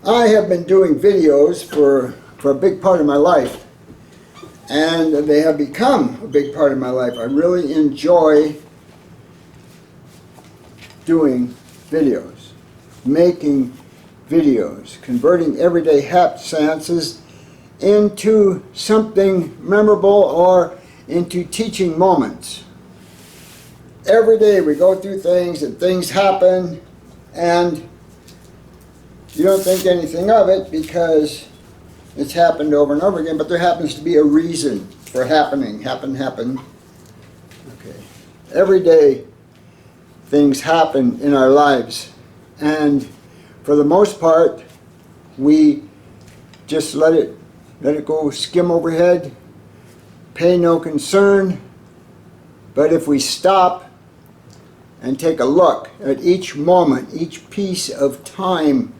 I have been doing videos for a big part of my life, and they have become a big part of my life. I really enjoy doing videos, making videos, converting everyday happenstances into something memorable or into teaching moments. Every day we go through things and things happen and you don't think anything of it because it's happened over and over again, but there happens to be a reason for happening. Happen. Okay. Every day things happen in our lives, and for the most part we just let it go skim overhead, pay no concern. But if we stop and take a look at each moment, each piece of time,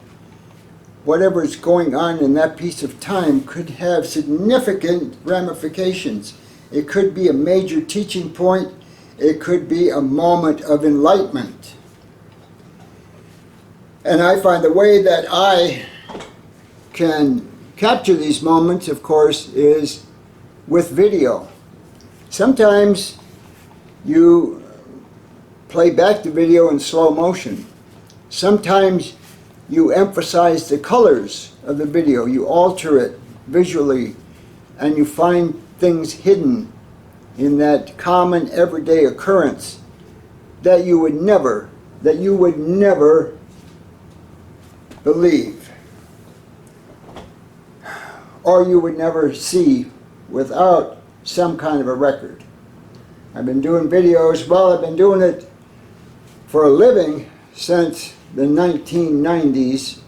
whatever is going on in that piece of time could have significant ramifications. It could be a major teaching point. It could be a moment of enlightenment. And I find the way that I can capture these moments, of course, is with video. Sometimes you play back the video in slow motion. Sometimes you emphasize the colors of the video. You alter it visually, and you find things hidden in that common everyday occurrence that you would never believe, or you would never see without some kind of a record. I've been doing videos, well, I've been doing it for a living since the 1990s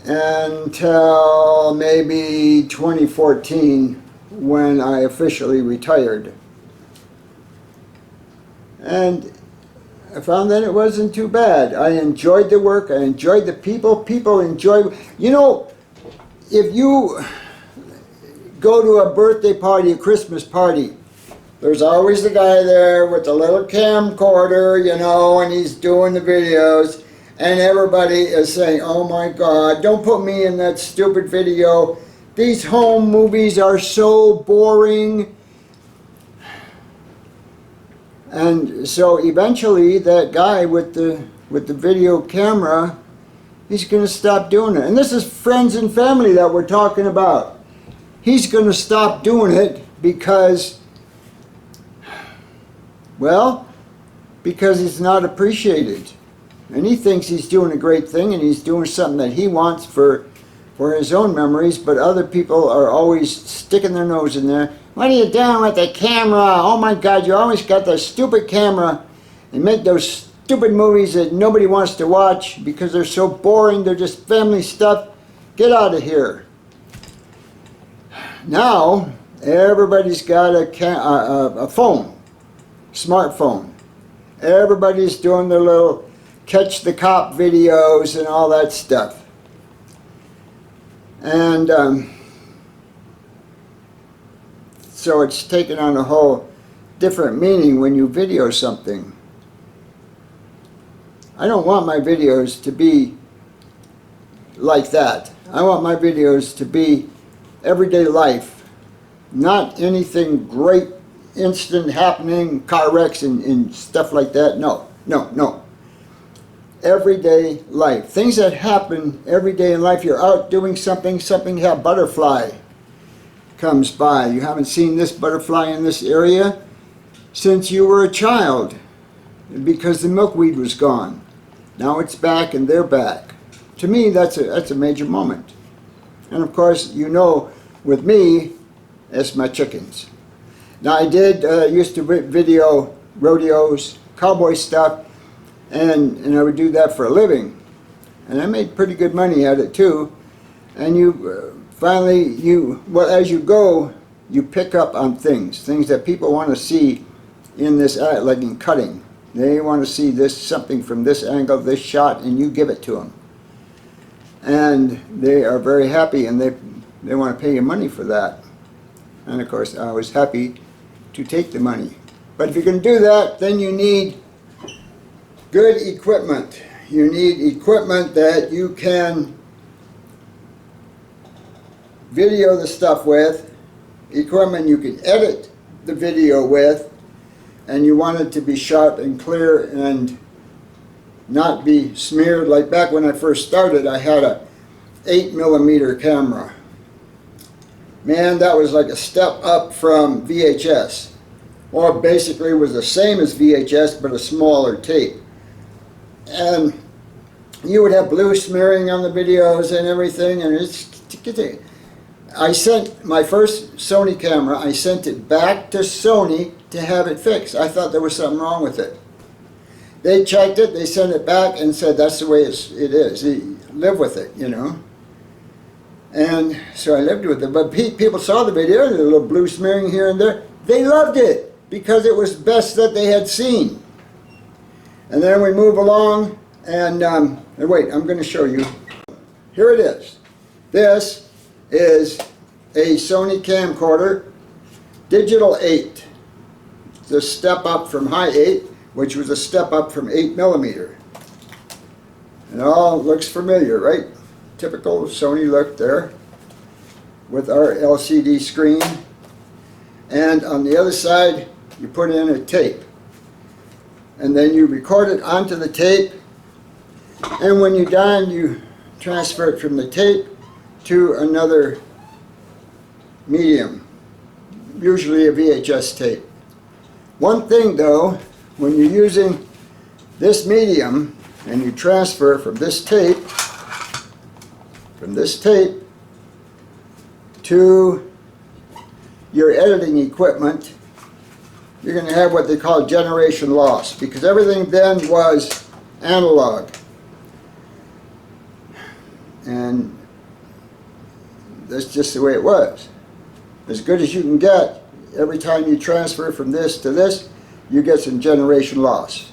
until maybe 2014 when I officially retired. And I found that it wasn't too bad. I enjoyed the work, I enjoyed the people enjoy. You know, if you go to a birthday party, a Christmas party, there's always the guy there with the little camcorder, you know, and he's doing the videos, and everybody is saying, oh my God, don't put me in that stupid video. These home movies are so boring. And so eventually that guy with the video camera, he's going to stop doing it. And this is friends and family that we're talking about. He's going to stop doing it because, well, because he's not appreciated. And he thinks he's doing a great thing and he's doing something that he wants for his own memories, but other people are always sticking their nose in there. What are you doing with the camera? Oh my God, you always got that stupid camera. And make those stupid movies that nobody wants to watch because they're so boring, they're just family stuff. Get out of here. Now, everybody's got a phone, smartphone. Everybody's doing their little catch the cop videos and all that stuff. And so it's taken on a whole different meaning when you video something. I don't want my videos to be like that. I want my videos to be everyday life, not anything great, instant happening, car wrecks and stuff like that. No. Everyday life. Things that happen every day in life. You're out doing something, a butterfly comes by. You haven't seen this butterfly in this area since you were a child because the milkweed was gone. Now it's back and they're back. To me, that's a major moment. And of course, you know, with me, it's my chickens. Now I did used to video rodeos, cowboy stuff, and I would do that for a living. And I made pretty good money at it too. And you finally, well, as you go, you pick up on things that people want to see in this, like in cutting. They want to see this, something from this angle, this shot, and you give it to them. And they are very happy, and they want to pay you money for that. And of course, I was happy to take the money. But if you're going to do that, then you need good equipment. you need equipment that you can video the stuff with, equipment you can edit the video with, and you want it to be sharp and clear and not be smeared. Like back when I first started, I had a 8mm camera. Man, that was like a step up from VHS. Or basically it was the same as VHS, but a smaller tape. And you would have blue smearing on the videos and everything, and I sent my first Sony camera, I sent it back to Sony to have it fixed. I thought there was something wrong with it. They checked it, they sent it back and said that's the way it is. You live with it, you know. And so I lived with it. But people saw the video, and a little blue smearing here and there. They loved it because it was best that they had seen. And then we move along, and wait, I'm going to show you. Here it is. This is a Sony camcorder, digital 8. It's a step up from high 8, which was a step up from 8mm. And it all looks familiar, right? Typical Sony look there with our LCD screen. And on the other side, you put in a tape. And then you record it onto the tape. And when you're done, you transfer it from the tape to another medium, usually a VHS tape. One thing though, when you're using this medium and you transfer from this tape to your editing equipment, you're going to have what they call generation loss, because everything then was analog. And that's just the way it was. As good as you can get, every time you transfer from this to this, you get some generation loss.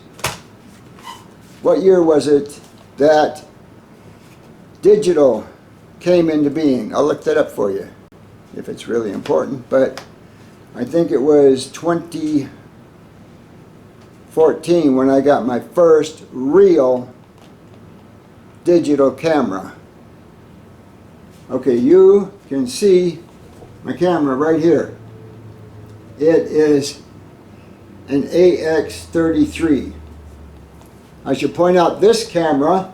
What year was it that digital came into being? I'll look that up for you if it's really important, but I think it was 2014 when I got my first real digital camera. Okay, you can see my camera right here. It is an AX33. I should point out this camera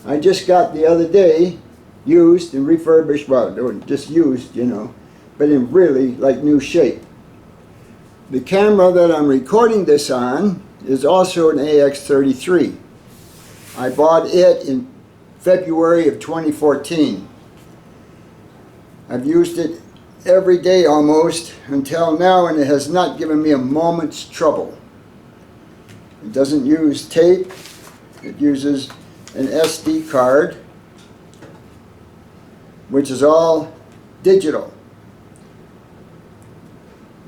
I just got the other day, used and refurbished, well, just used, you know, but in really like new shape. The camera that I'm recording this on is also an AX33. I bought it in February of 2014. I've used it every day almost until now, and it has not given me a moment's trouble. It doesn't use tape. It uses an SD card, which is all digital.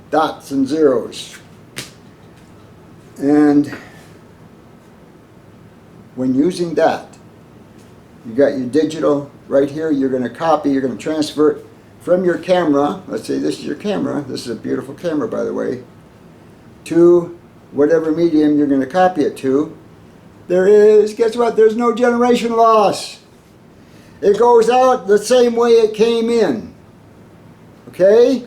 Dots and zeros. And when using that, you got your digital right here. You're going to copy, you're going to transfer it from your camera. Let's say this is your camera. This is a beautiful camera, by the way. To whatever medium you're going to copy it to. There is, guess what? There's no generation loss. It goes out the same way it came in. Okay?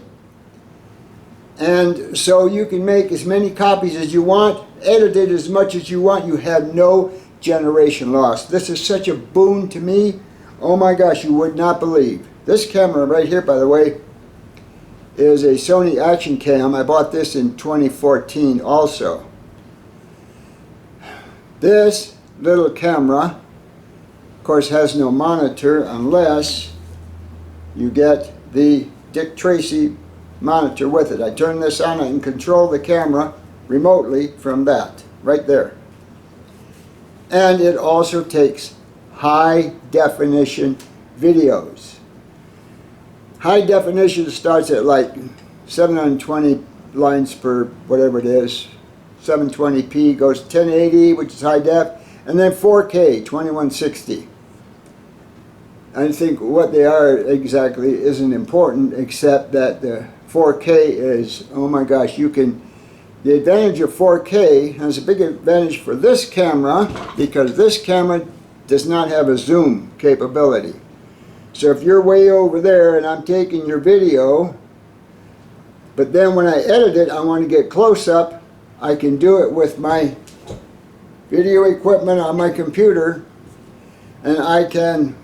And so you can make as many copies as you want, edit it as much as you want. You have no generation loss. This is such a boon to me. Oh my gosh, you would not believe. This camera right here, by the way, is a Sony Action Cam. I bought this in 2014 also. This little camera, of course, has no monitor unless you get the Dick Tracy monitor with it. I turn this on and control the camera remotely from that, right there. And it also takes high definition videos. High definition starts at like 720 lines per whatever it is. 720p goes to 1080, which is high def, and then 4K, 2160. I think what they are exactly isn't important, except that the 4K is, oh my gosh, you can The advantage of 4K has a big advantage for this camera because this camera does not have a zoom capability. So if you're way over there and I'm taking your video, but then when I edit it I want to get close up, I can do it with my video equipment on my computer, and I can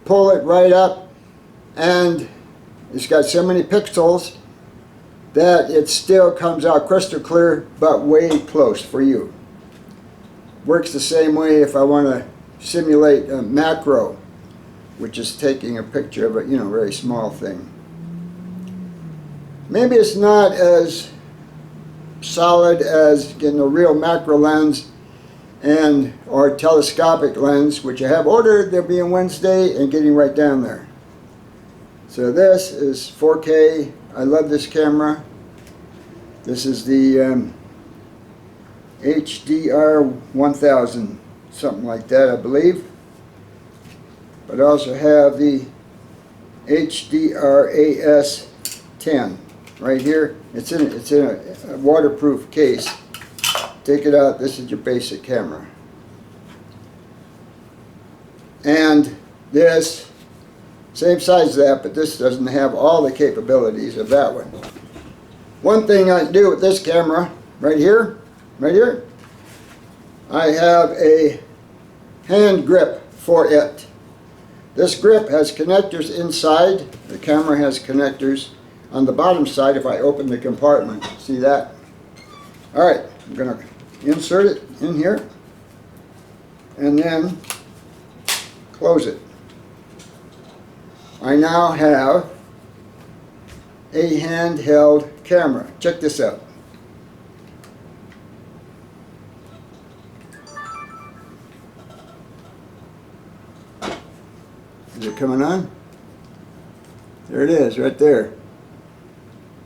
pull it right up, and it's got so many pixels that it still comes out crystal clear but way close for you. Works the same way if I want to simulate a macro, which is taking a picture of a very small thing. Maybe it's not as solid as getting a real macro lens and or telescopic lens, which I have ordered. They'll be on Wednesday and getting right down there. So this is 4K. I love this camera. This is the HDR 1000, something like that, I believe. But I also have the HDR AS10 right here. It's in a waterproof case. Take it out. This is your basic camera. And this, same size as that, but this doesn't have all the capabilities of that one. One thing I do with this camera, right here, I have a hand grip for it. This grip has connectors inside. The camera has connectors on the bottom side if I open the compartment. See that? Alright, I'm going to insert it in here and then close it. I now have a handheld camera. Check this out. Is it coming on? There it is, right there.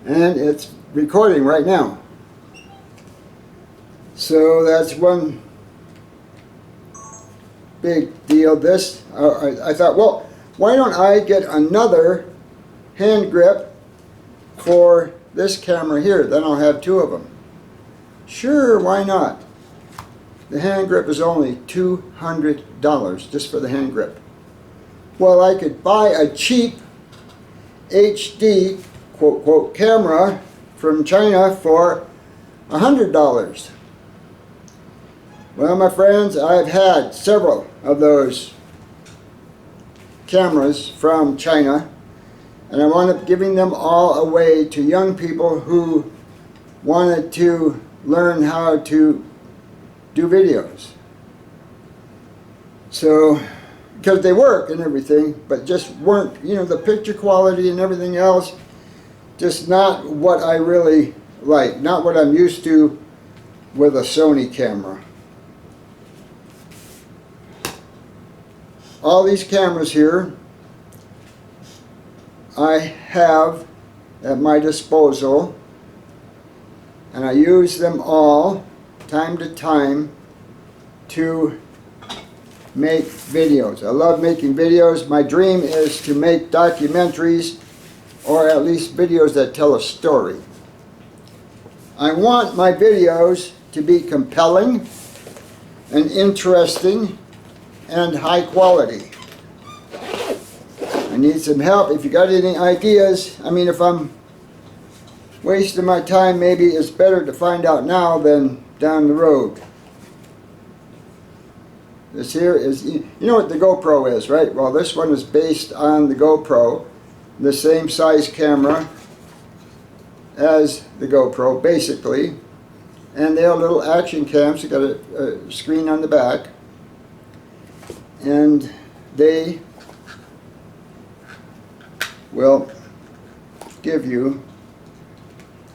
And it's recording right now. So that's one big deal. This, I thought, well, why don't I get another hand grip for this camera here? Then I'll have two of them. Sure, why not? The hand grip is only $200 just for the hand grip. Well, I could buy a cheap HD quote quote camera from China for $100. Well, my friends, I've had several of those cameras from China, and I wound up giving them all away to young people who wanted to learn how to do videos. So, because they work and everything, but just weren't, the picture quality and everything else, just not what I really like, not what I'm used to with a Sony camera. All these cameras here I have at my disposal, and I use them all time to time to make videos. I love making videos. My dream is to make documentaries, or at least videos that tell a story. I want my videos to be compelling and interesting and high quality. I need some help. If you got any ideas, if I'm wasting my time, maybe it's better to find out now than down the road. This here is, you know what the GoPro is, right? Well, this one is based on the GoPro, the same size camera as the GoPro, basically. And they are little action cams. You got a screen on the back. And they will give you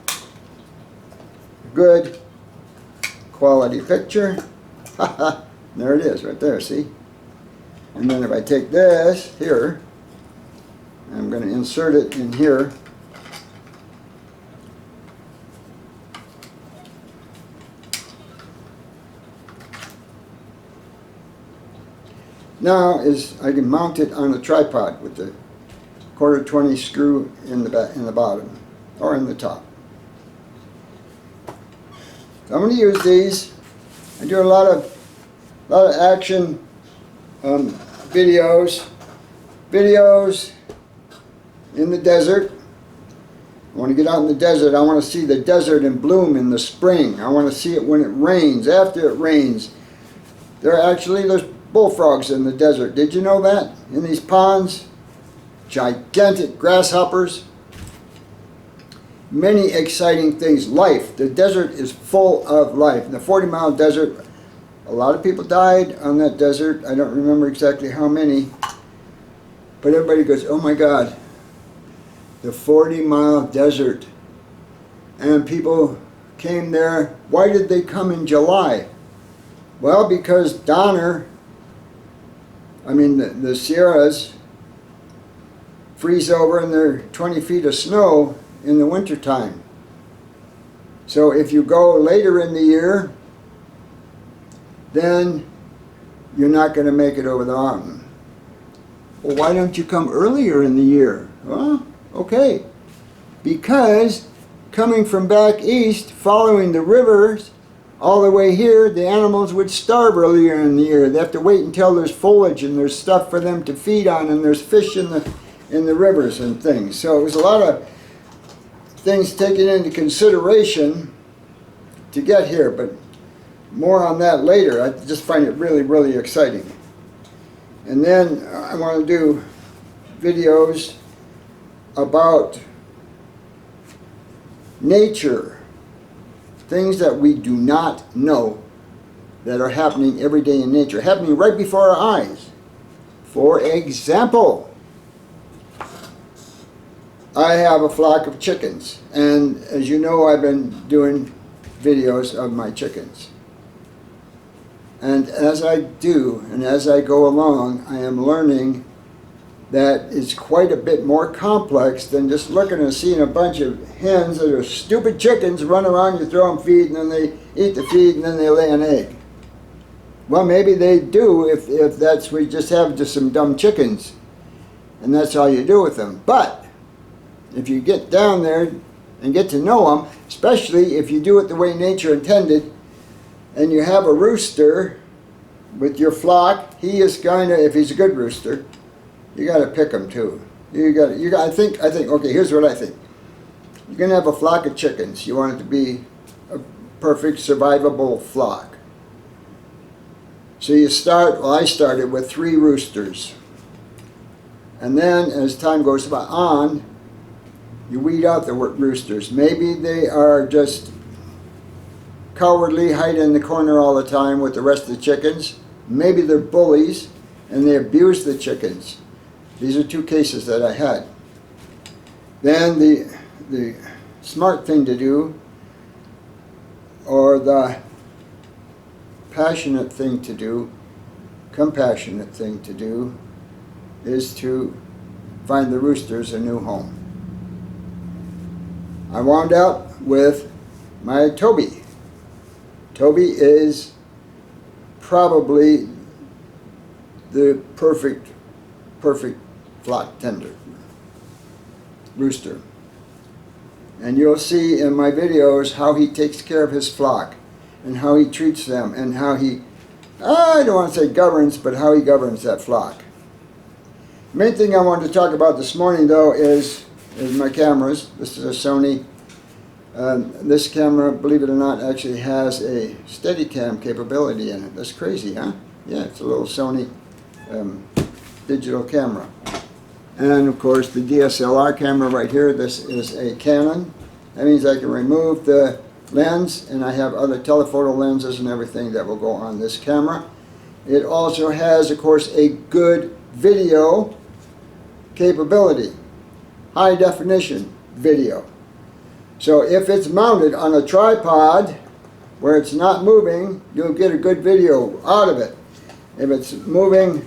a good quality picture. There it is, right there, see? And then if I take this here, I'm going to insert it in here. Now I can mount it on a tripod with the 1/4-20 screw in the bottom or in the top. So I'm going to use these. I do a lot of action videos in the desert. I want to get out in the desert. I want to see the desert in bloom in the spring. I want to see it when it rains, after it rains. There's bullfrogs in the desert. Did you know that? In these ponds, gigantic grasshoppers. Many exciting things. Life. The desert is full of life. In the 40-mile desert, a lot of people died on that desert. I don't remember exactly how many. But everybody goes, oh my God, the 40-mile desert. And people came there. Why did they come in July? Well, because the Sierras freeze over and there are 20 feet of snow in the wintertime. So if you go later in the year, then you're not going to make it over the mountain. Well, why don't you come earlier in the year? Well, okay. Because coming from back east, following the rivers, all the way here, the animals would starve earlier in the year. They have to wait until there's foliage and there's stuff for them to feed on and there's fish in the rivers and things. So it was a lot of things taken into consideration to get here, but more on that later. I just find it really, really exciting. And then I want to do videos about nature. Things that we do not know that are happening every day in nature, happening right before our eyes. For example, I have a flock of chickens, and as you know, I've been doing videos of my chickens. And as I do, and as I go along, I am learning that it's quite a bit more complex than just looking and seeing a bunch of hens that are stupid chickens run around, you throw them feed, and then they eat the feed, and then they lay an egg. Well, maybe they do if that's, we just have just some dumb chickens, and that's all you do with them. But if you get down there and get to know them, especially if you do it the way nature intended, and you have a rooster with your flock, he is going to, if he's a good rooster, you got to pick them too. I think, okay, here's what I think. You're going to have a flock of chickens. You want it to be a perfect survivable flock. So you start, well, I started with 3 roosters. And then as time goes on, you weed out the roosters. Maybe they are just cowardly, hide in the corner all the time with the rest of the chickens. Maybe they're bullies and they abuse the chickens. These are 2 cases that I had. Then the smart thing to do, or the passionate thing to do, compassionate thing to do, is to find the roosters a new home. I wound up with my Toby. Toby is probably the perfect flock tender rooster. And you'll see in my videos how he takes care of his flock and how he treats them and how he, I don't want to say governs, but how he governs that flock. The main thing I wanted to talk about this morning though is my cameras. This is a Sony. This camera, believe it or not, actually has a Steadicam capability in it. That's crazy, huh? Yeah, it's a little Sony digital camera. And of course the DSLR camera right here, this is a Canon. That means I can remove the lens, and I have other telephoto lenses and everything that will go on this camera. It also has, of course, a good video capability, high definition video. So if it's mounted on a tripod where it's not moving, you'll get a good video out of it. If it's moving,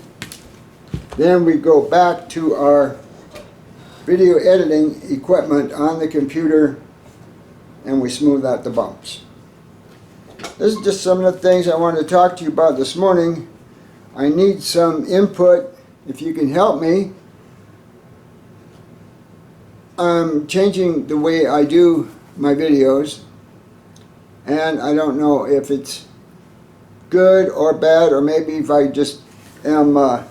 then we go back to our video editing equipment on the computer and we smooth out the bumps. This is just some of the things I wanted to talk to you about this morning. I need some input, if you can help me. I'm changing the way I do my videos. and I don't know if it's good or bad, or maybe if I just am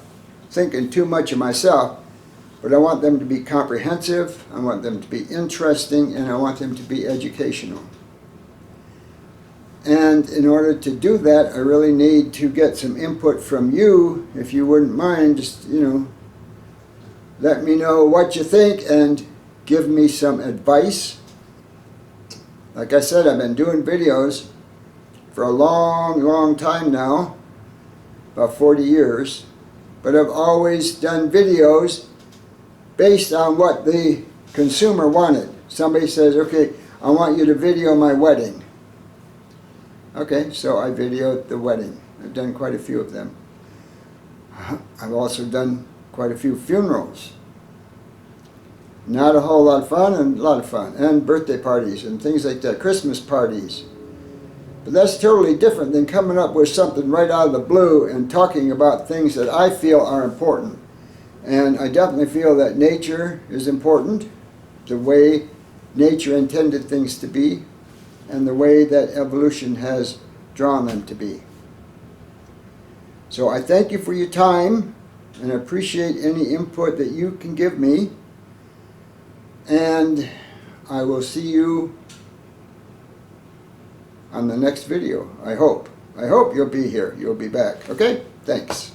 thinking too much of myself, but I want them to be comprehensive, I want them to be interesting, and I want them to be educational. And in order to do that, I really need to get some input from you. If you wouldn't mind, just, let me know what you think and give me some advice. Like I said, I've been doing videos for a long time now, about 40 years, but I've always done videos based on what the consumer wanted. Somebody says, okay, I want you to video my wedding. Okay, so I videoed the wedding. I've done quite a few of them. I've also done quite a few funerals. Not a whole lot of fun, and a lot of fun. And birthday parties and things like that, Christmas parties. But that's totally different than coming up with something right out of the blue and talking about things that I feel are important. And I definitely feel that nature is important, the way nature intended things to be, and the way that evolution has drawn them to be. So I thank you for your time, and I appreciate any input that you can give me. And I will see you on the next video, I hope. I hope you'll be here. You'll be back. Okay? Thanks.